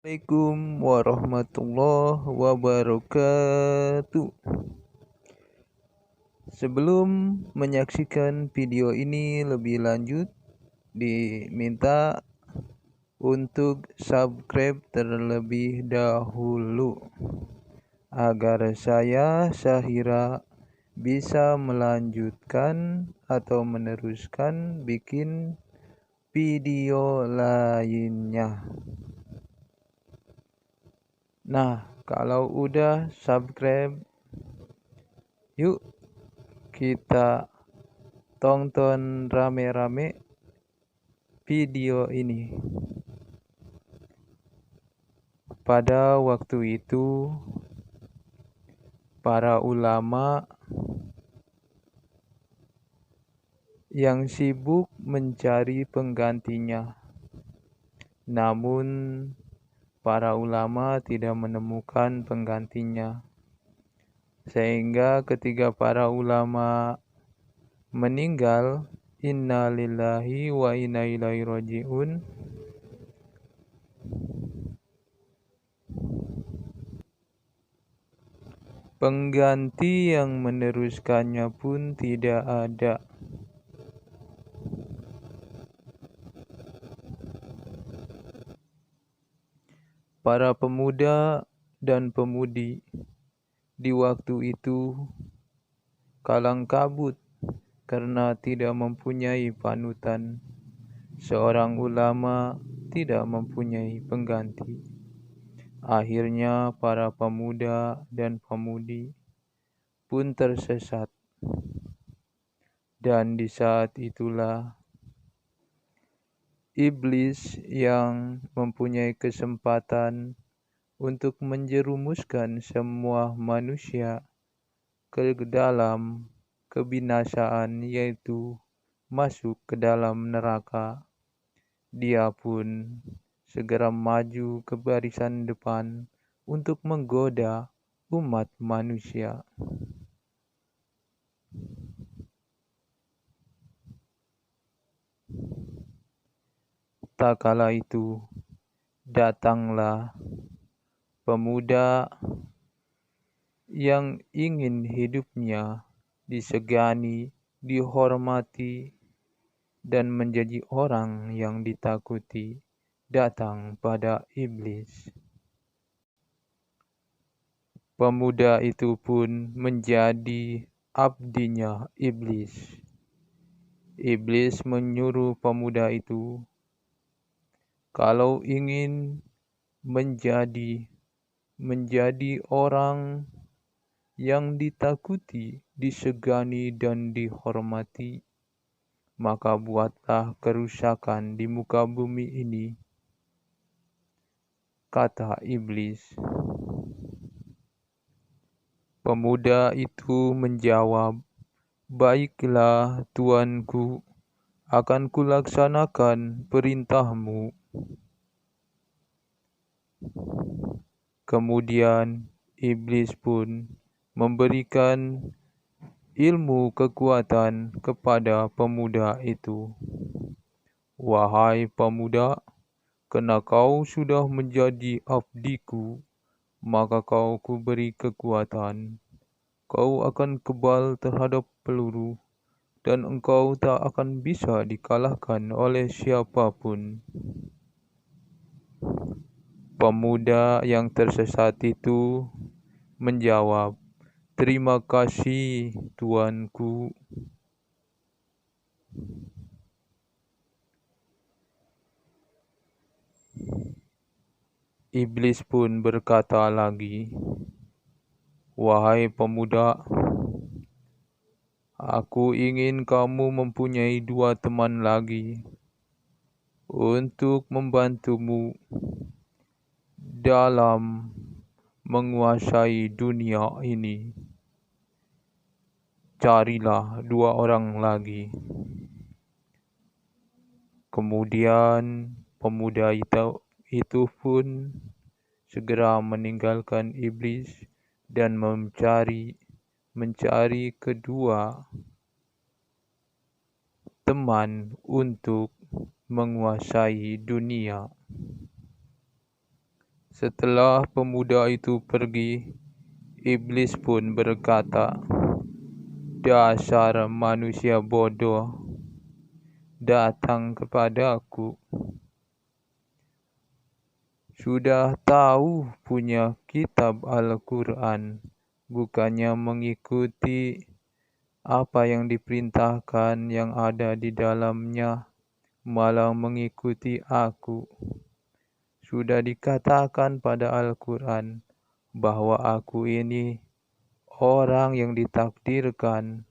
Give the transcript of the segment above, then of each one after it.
Assalamualaikum warahmatullahi wabarakatuh. Sebelum menyaksikan video ini lebih lanjut, diminta untuk subscribe terlebih dahulu agar saya Syahira bisa melanjutkan atau meneruskan bikin video lainnya. Nah, kalau udah subscribe, yuk kita tonton rame-rame video ini. Pada waktu itu, para ulama yang sibuk mencari penggantinya. Namun, para ulama tidak menemukan penggantinya. Sehingga ketika para ulama meninggal, inna lillahi wa inna ilaihi raji'un, pengganti yang meneruskannya pun tidak ada. Para pemuda dan pemudi di waktu itu kalang kabut karena tidak mempunyai panutan. Seorang ulama tidak mempunyai pengganti. Akhirnya para pemuda dan pemudi pun tersesat. Dan di saat itulah iblis yang mempunyai kesempatan untuk menjerumuskan semua manusia ke dalam kebinasaan, yaitu masuk ke dalam neraka. Dia pun segera maju ke barisan depan untuk menggoda umat manusia. Tak kala itu, datanglah pemuda yang ingin hidupnya disegani, dihormati, dan menjadi orang yang ditakuti, datang pada iblis. Pemuda itu pun menjadi abdinya iblis. Iblis menyuruh pemuda itu, kalau ingin menjadi orang yang ditakuti, disegani, dan dihormati, maka buatlah kerusakan di muka bumi ini, kata iblis. Pemuda itu menjawab, baiklah Tuanku, akan kulaksanakan perintahmu. Kemudian iblis pun memberikan ilmu kekuatan kepada pemuda itu. Wahai pemuda, karena kau sudah menjadi abdiku, maka kau kuberi kekuatan. Kau akan kebal terhadap peluru, dan engkau tak akan bisa dikalahkan oleh siapapun. Pemuda yang tersesat itu menjawab, terima kasih Tuanku. Iblis pun berkata lagi, wahai pemuda, aku ingin kamu mempunyai 2 teman lagi untuk membantumu dalam menguasai dunia ini. Carilah 2 orang lagi. Kemudian pemuda itu pun segera meninggalkan iblis dan mencari kedua teman untuk menguasai dunia. Setelah pemuda itu pergi, iblis pun berkata, "Dasar manusia bodoh, datang kepadaku. Sudah tahu punya kitab Al-Quran, bukannya mengikuti apa yang diperintahkan yang ada di dalamnya, malah mengikuti aku. Sudah dikatakan pada Al-Quran bahwa aku ini orang yang ditakdirkan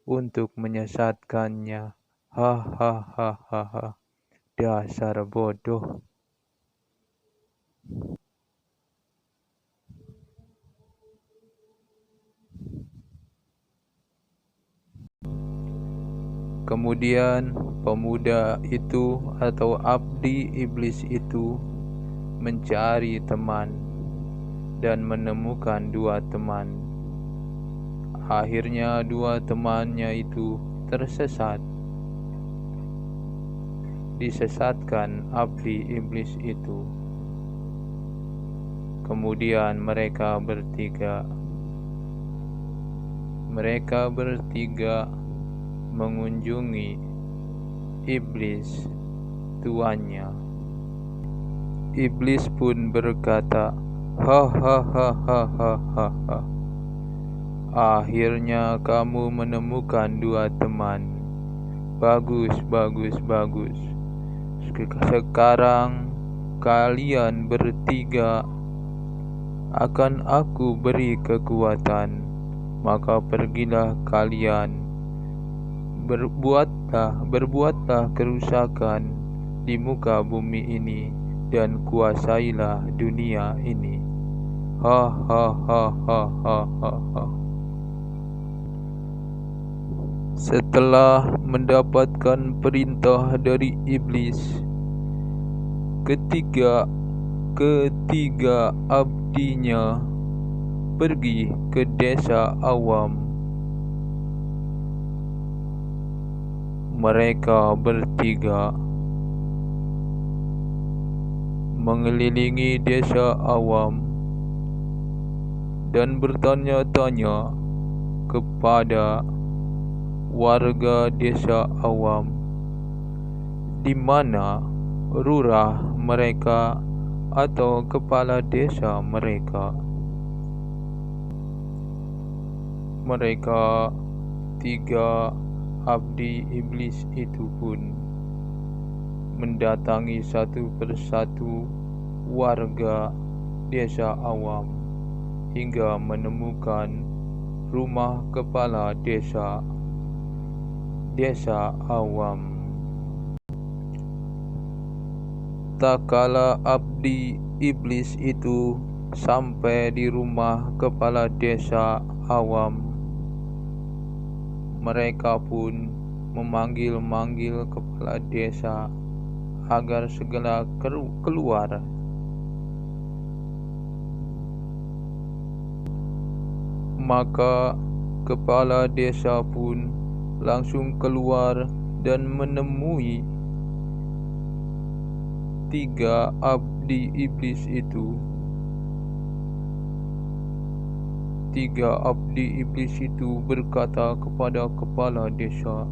untuk menyesatkannya. Hahaha, dasar bodoh." Kemudian pemuda itu atau abdi iblis itu mencari teman dan menemukan 2 teman. Akhirnya 2 temannya itu tersesat. Disesatkan abdi iblis itu. Kemudian mereka bertiga mengunjungi iblis tuannya. Iblis pun berkata, "Hahaha, akhirnya kamu menemukan 2 teman. Bagus. Sekarang kalian bertiga akan aku beri kekuatan. Maka pergilah kalian, berbuatlah kerusakan di muka bumi ini dan kuasailah dunia ini." Hahaha. Setelah mendapatkan perintah dari iblis, ketiga abdinya pergi ke desa awam. Mereka bertiga mengelilingi desa awam dan bertanya-tanya kepada warga desa awam di mana lurah mereka atau kepala desa mereka. Mereka 3 abdi iblis itu pun mendatangi satu persatu warga desa awam hingga menemukan rumah kepala desa awam. Tak kala abdi iblis itu sampai di rumah kepala desa awam, mereka pun memanggil-manggil kepala desa agar segera keluar. Maka kepala desa pun langsung keluar dan menemui 3 abdi iblis itu. 3 abdi iblis itu berkata kepada kepala desa,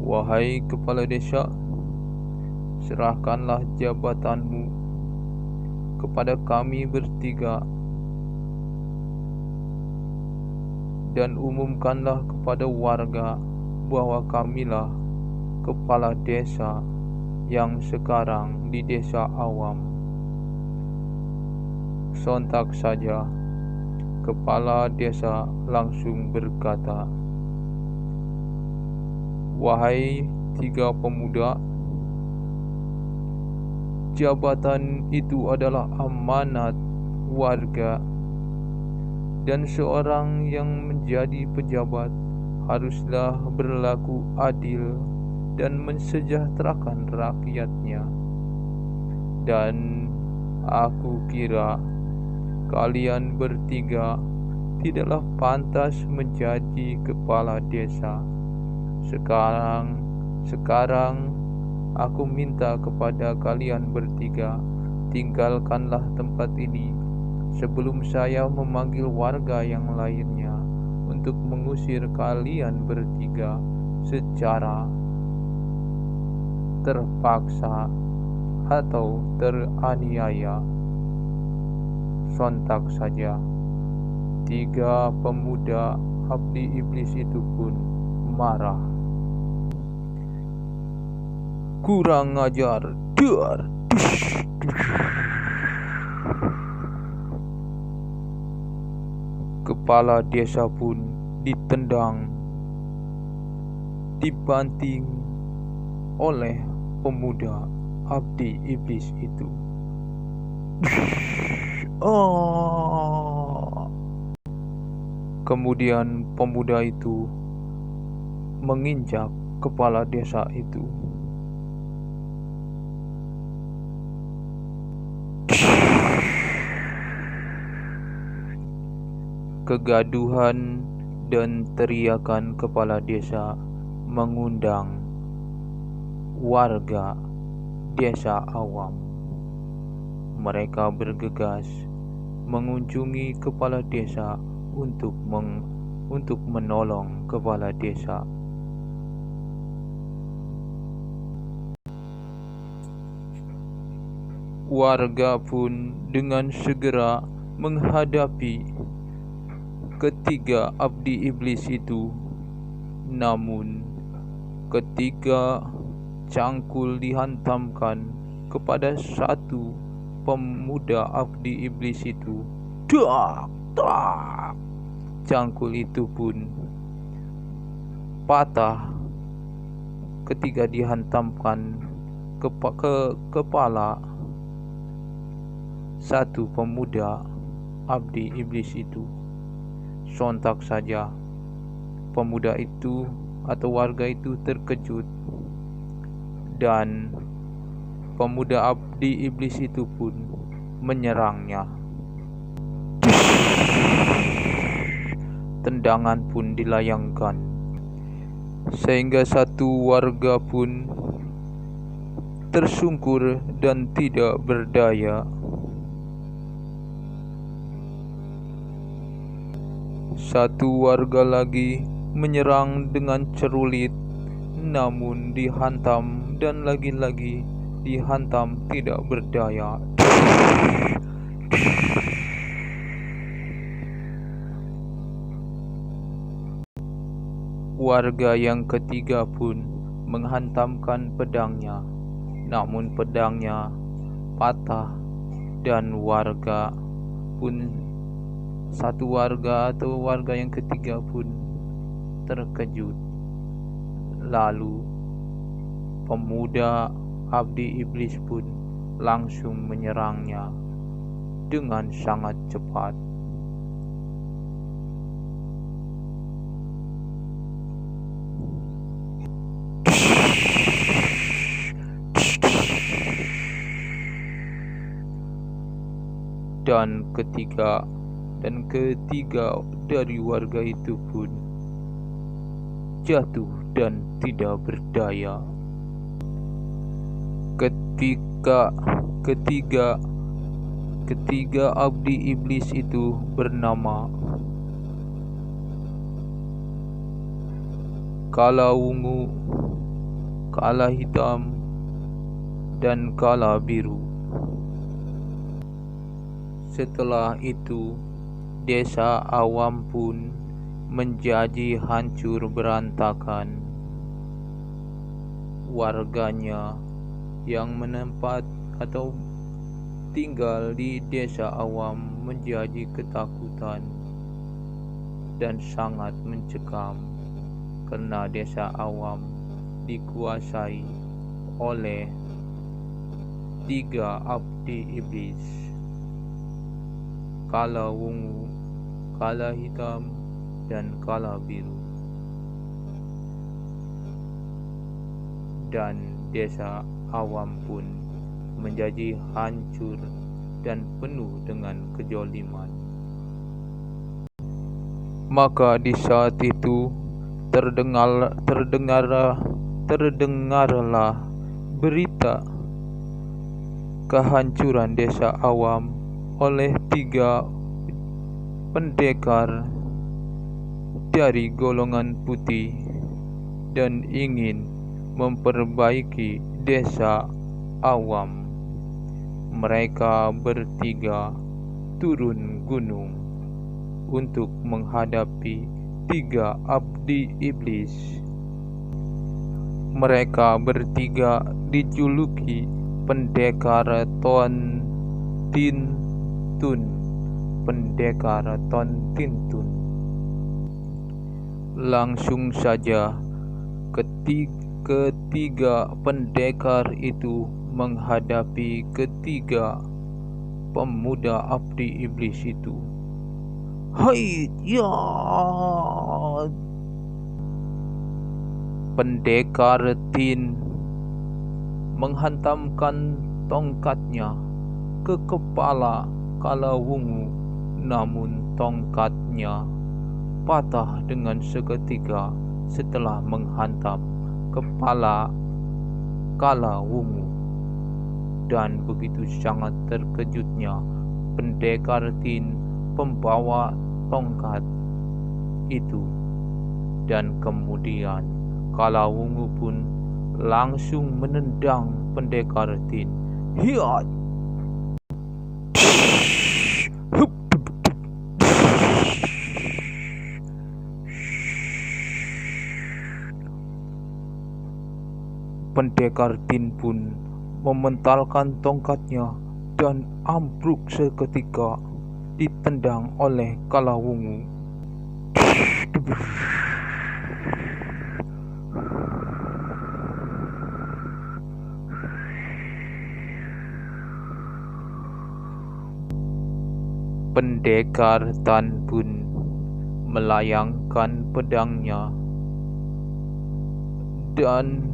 "Wahai kepala desa, serahkanlah jabatanmu kepada kami bertiga dan umumkanlah kepada warga bahwa kamilah kepala desa yang sekarang di desa awam." Sontak saja kepala desa langsung berkata, "Wahai 3 pemuda, jabatan itu adalah amanat warga, dan seorang yang menjadi pejabat haruslah berlaku adil dan mensejahterakan rakyatnya. Dan aku kira kalian bertiga tidaklah pantas menjadi kepala desa. Sekarang aku minta kepada kalian bertiga tinggalkanlah tempat ini sebelum saya memanggil warga yang lainnya untuk mengusir kalian bertiga secara terpaksa atau teraniaya." Sontak saja 3 pemuda abdi iblis itu pun marah. "Kurang ajar!" Dar. Kepala desa pun ditendang, dibanting oleh pemuda abdi iblis itu. Kemudian pemuda itu menginjak kepala desa itu. Kegaduhan dan teriakan kepala desa mengundang warga desa awam. Mereka bergegas mengunjungi kepala desa untuk menolong kepala desa. Warga pun dengan segera menghadapi ketiga abdi iblis itu. Namun ketika cangkul dihantamkan kepada satu pemuda abdi iblis itu, cangkul itu pun patah ketika dihantamkan ke kepala satu pemuda abdi iblis itu. Sontak saja pemuda itu atau warga itu terkejut, dan pemuda abdi iblis itu pun menyerangnya. Tendangan pun dilayangkan sehingga satu warga pun tersungkur dan tidak berdaya. Satu warga lagi menyerang dengan cerulit, namun dihantam dan lagi-lagi dihantam tidak berdaya. Warga yang ketiga pun menghantamkan pedangnya, namun pedangnya patah dan satu warga atau warga yang ketiga pun terkejut. Lalu pemuda abdi iblis pun langsung menyerangnya dengan sangat cepat. Dan ketiga dari warga itu pun jatuh dan tidak berdaya. Ketiga abdi iblis itu bernama Kala Ungu, Kala Hitam, dan Kala Biru. Setelah itu desa awam pun menjadi hancur berantakan. Warganya yang menempat atau tinggal di desa awam menjadi ketakutan dan sangat mencekam karena desa awam dikuasai oleh 3 abdi iblis, Kala Ungu, Kala Hitam, dan Kala Biru. Dan desa awam pun menjadi hancur dan penuh dengan kejoliman. Maka di saat itu terdengarlah berita kehancuran desa Awam oleh 3 pendekar dari golongan putih dan ingin memperbaiki desa Awam. Mereka bertiga turun gunung untuk menghadapi 3 abdi iblis. Mereka bertiga dijuluki pendekar Ton Tintun. Pendekar Ton Tintun. Langsung saja ketiga pendekar itu menghadapi ketiga pemuda abdi iblis itu. Hai ya! Pendekar Tin menghantamkan tongkatnya ke kepala Kalawungu, namun tongkatnya patah dengan seketika setelah menghantam kepala Kalawungu. Dan begitu sangat terkejutnya pendekar Tin, pembawa tongkat itu, dan kemudian Kalawungu pun langsung menendang pendekar Tin. Hiat! Pendekar Tin pun mementalkan tongkatnya dan ambruk seketika ditendang oleh Kalawungu. Pendekar Tan pun melayangkan pedangnya dan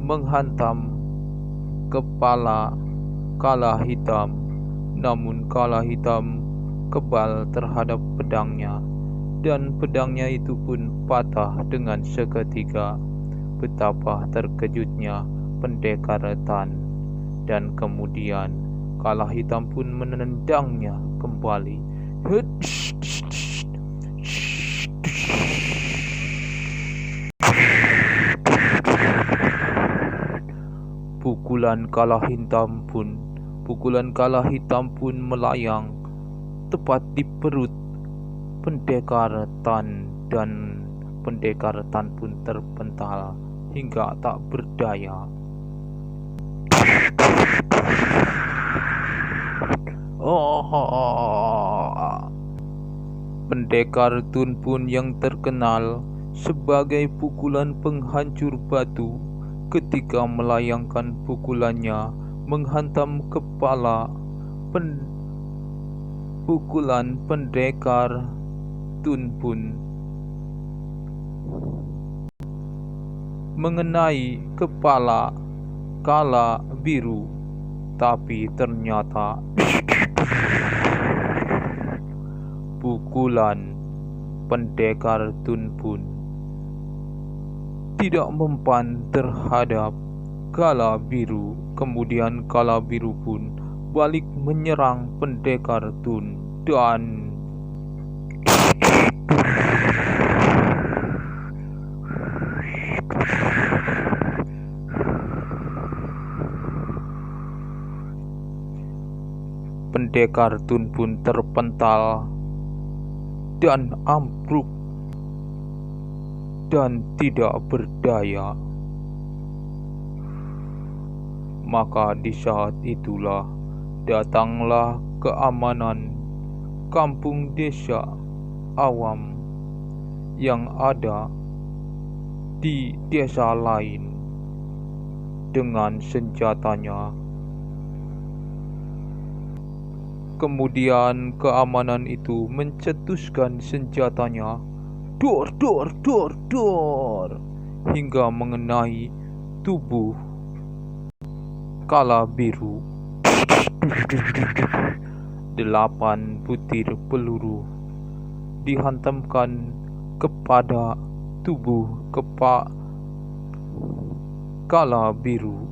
menghantam kepala Kala Hitam, namun Kala Hitam kebal terhadap pedangnya dan pedangnya itu pun patah dengan seketika. Betapa terkejutnya pendekar Tan, dan kemudian Kala Hitam pun menendangnya kembali. Pukulan Kala Hitam pun melayang tepat di perut pendekar Tan, dan pendekar Tan pun terpental hingga tak berdaya. Pendekar Tun pun yang terkenal sebagai pukulan penghancur batu, ketika melayangkan pukulannya menghantam kepala pukulan pendekar Tun pun mengenai kepala Kala Biru, tapi ternyata pukulan pendekar Tun pun tidak mempan terhadap Kala Biru. Kemudian Kala Biru pun balik menyerang pendekar Tun dan pendekar Tun pun terpental dan ambruk dan tidak berdaya. Maka di saat itulah datanglah keamanan kampung desa Awam yang ada di desa lain dengan senjatanya. Kemudian keamanan itu mencetuskan senjatanya, dor hingga mengenai tubuh Kala Biru. 8 butir peluru dihantamkan kepada tubuh Kala Biru.